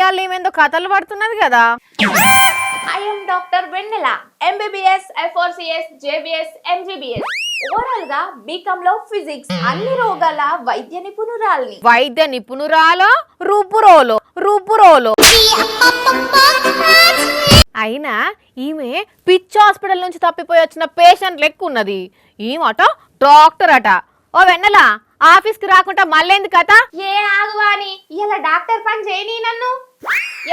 ఇవాళ ఏమేందో కథలు పడుతున్నది కదా. I am Dr. Venela, MBBS, F4CS, JBS, MGBS. Overall గా బీకామ్ లో ఫిజిక్స్ అన్ని రోగాల వైద్య నిపుణురాల్ని. వైద్య నిపుణురాలో రూపురోలో అయినా ఈమె పిచ్ హాస్పిటల్ నుంచి తప్పిపోయి వచ్చిన పేషెంట్ లెక్క ఉన్నది. ఈమట డాక్టర్ అట. ఓ వెన్నెల ఆఫీస్కి రాకుండా మళ్ళేంది కథ? ఏ ఆగువాని ఇలా డాక్టర్ పని చేయని నన్ను.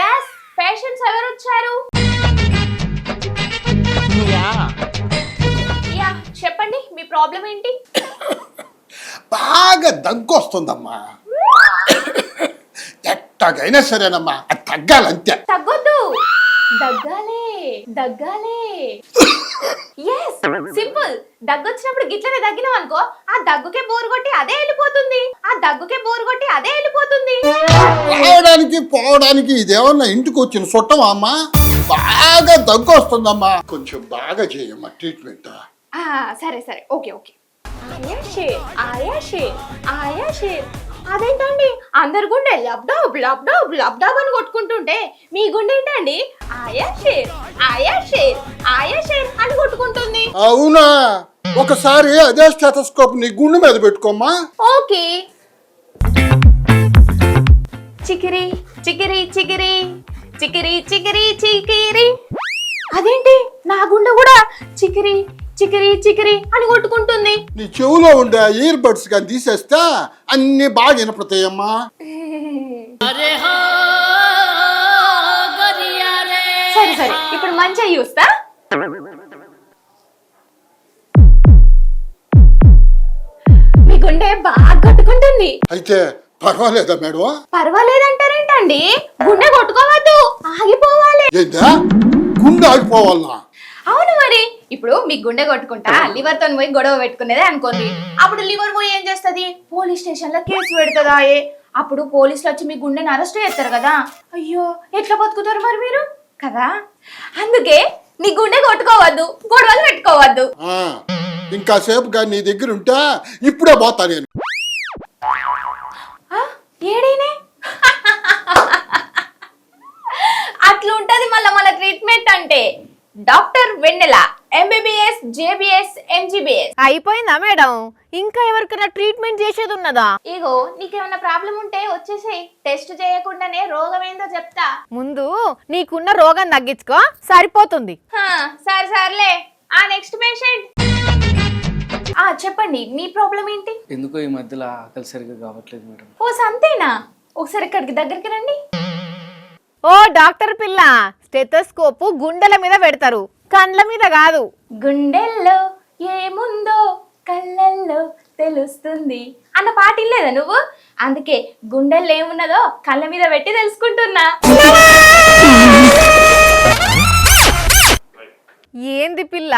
ఎస్, పేషెంట్స్ ఎవరు వచ్చారు? యా, చెప్పండి మీ ప్రాబ్లం ఏంటి? బాగా దగ్గు వస్తుందమ్మా. ఎట్టగైనా సరేనమ్మా, అది తగ్గాలంతే. తగ్గొద్దు, దగ్గాలే. Yes, simple. దగ్గొచ్చినప్పుడు గిట్లనే దగ్గినాం అనుకో, ఆ దగ్గుకే బోరు కొట్టి అదే వెళ్ళిపోతుంది. రావడానికి పోవడానికి ఇదేమన్నా ఇంటికి వచ్చిన చుట్టమా అమ్మా? బాగా దగ్గు వస్తుందమ్మా, కొంచెం బాగా చేయమ్మా ట్రీట్మెంట్. సరే ఓకే. ఆయా షేర్. అదేంటండి అందరు గుండె లబ్డాబ్ అని కొట్టుకుంటుంటే మీ గుండె ఏంటండి ఆయా షేర్ అని కొట్టుకుంటుంది? అవునా, ఒకసారి అదే స్టెథోస్కోప్ నీ గుండె మీద పెట్టుకోమ్మా. ఓకే. చికిరి చికిరి చికిరి చికిరి చికిరి చికిరి. అదేంటి నా గుండె కూడా చికిరి చికిరి చికిరి అని కొట్టుకుంటుంది? నీ చెవులో ఉండే ఇయర్ బడ్స్ కానీ తీసేస్తే అన్ని బాగా వినపడతాయమ్మా. సరే ఇప్పుడు మంచిగా చూస్తా. మీ గుండె బాగా కొట్టుకుంటుంది. అయితే పర్వాలేదా మేడం? పర్వాలేదంటారేంటండి? గుండె కొట్టుకోవద్దు, ఆగిపోవాలి. ఏంటా గుండె ఆగిపోవాలనా? అవును మరి. ఇప్పుడు మీ గుండె కొట్టుకుంటా లివర్ తో పోయి గొడవ పెట్టుకునేదే అనుకోండి. అప్పుడు లివర్ పోయి ఏం చేస్తుంది? పోలీస్ స్టేషన్ లో కేసు పెడుతుందా? అప్పుడు పోలీసులు వచ్చి మీ గుండెని అరెస్ట్ చేస్తారు కదా. అయ్యో, ఎట్లా బతుకుతారు మరి మీరు కదా. అందుకే మీ గుండె కొట్టుకోవద్దు, గొడవలు పెట్టుకోవద్దు. ఇంకా సేపుగా నీ దగ్గర ఉంటే ఇప్పుడే పోతా నేను. ఏడైనా అట్లా ఉంటది మన ట్రీట్మెంట్ అంటే. డాక్టర్ వెన్నెల, MBBS, JBS, MGBS. అయిపోయిందా మేడం? ఇంకా ఎవరికైనా ట్రీట్మెంట్ చేసేది ఉన్నదా? ఇగో నీకేమైనా ప్రాబ్లం ఉంటే వచ్చేసేయ్, టెస్ట్ చేయకుండానే రోగం ఏందో చెప్తా. ముందు నీకున్న రోగం తగ్గించుకో, సరిపోతుంది. సర్లే. Next patient. చెప్పండి మీ ప్రాబ్లం ఏంటి? ఎందుకో ఈ మధ్యలో ఆకలి సరిగ్గా కావట్లేదు మేడం. ఓ సంతేనా? ఒకసారి ఇక్కడికి దగ్గరికి రండి. ఓ డాక్టర్ పిల్ల, స్టెథోస్కోప్ గుండెల మీద పెడతారు, కండ్ల మీద కాదు. గుండెల్లో ఏముందో కళ్ళల్లో తెలుస్తుంది అన్న పాట ఇల్లేదా నువ్వు? అందుకే గుండెల్లో ఏమున్నదో కళ్ళ మీద పెట్టి తెలుసుకుంటున్నా. ఏంది పిల్ల,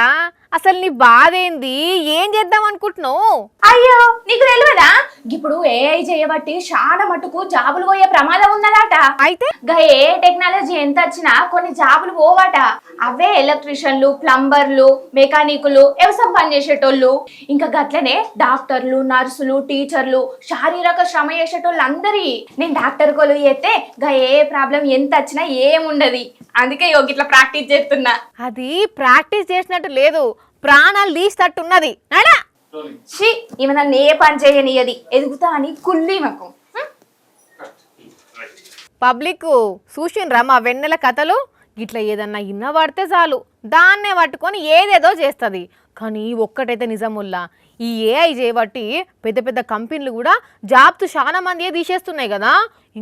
అసలు నీ బాధ ఏంది? ఏం చేద్దాం అనుకుంటున్నావు? అయ్యో, నీకు తెలియదా? ఇప్పుడు AI చేయబట్టి చాలా మటుకు జాబులు పోయే ప్రమాదం ఉన్నదట. అయితే ఏ టెక్నాలజీ ఎంత వచ్చినా కొన్ని జాబులు పోవట. అవే ఎలక్ట్రీషియన్లు, ప్లంబర్లు, మెకానికులు, వ్యవసాయం పని చేసేటోళ్ళు, ఇంకా గట్లనే డాక్టర్లు, నర్సులు, టీచర్లు, శారీరక శ్రమ చేసేటోళ్ళు అందరి. నేను డాక్టర్ కొలు చేస్తే ఏ ప్రాబ్లం ఎంత వచ్చినా ఏముండదు. అందుకే ఇట్లా ప్రాక్టీస్ చేస్తున్నా. అది ప్రాక్టీస్ చేసినట్టు లేదు, ప్రాణాలు తీసేటట్టున్నది. నడా ఈమె నన్ను ఏ పని చేయనియది, ఎదుగుతా అని కుల్లి మాకు. పబ్లిక్ చూసిండ్రా మా వెన్నెల కథలు? ఇట్లా ఏదన్నా ఇన్న పడితే చాలు దాన్నే పట్టుకొని ఏదేదో చేస్తుంది. కానీ ఒక్కటైతే నిజముల్లా, ఈ AI చేయబట్టి పెద్ద పెద్ద కంపెనీలు కూడా జాబ్స్ చాలా మంది తీసేస్తున్నాయి కదా,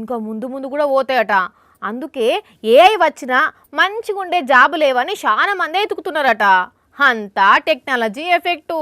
ఇంకా ముందు కూడా పోతాయట. అందుకే AI వచ్చినా మంచిగా ఉండే జాబు లేవని చాలా మంది ఎతుకుతున్నారట. అంతా టెక్నాలజీ ఎఫెక్టు.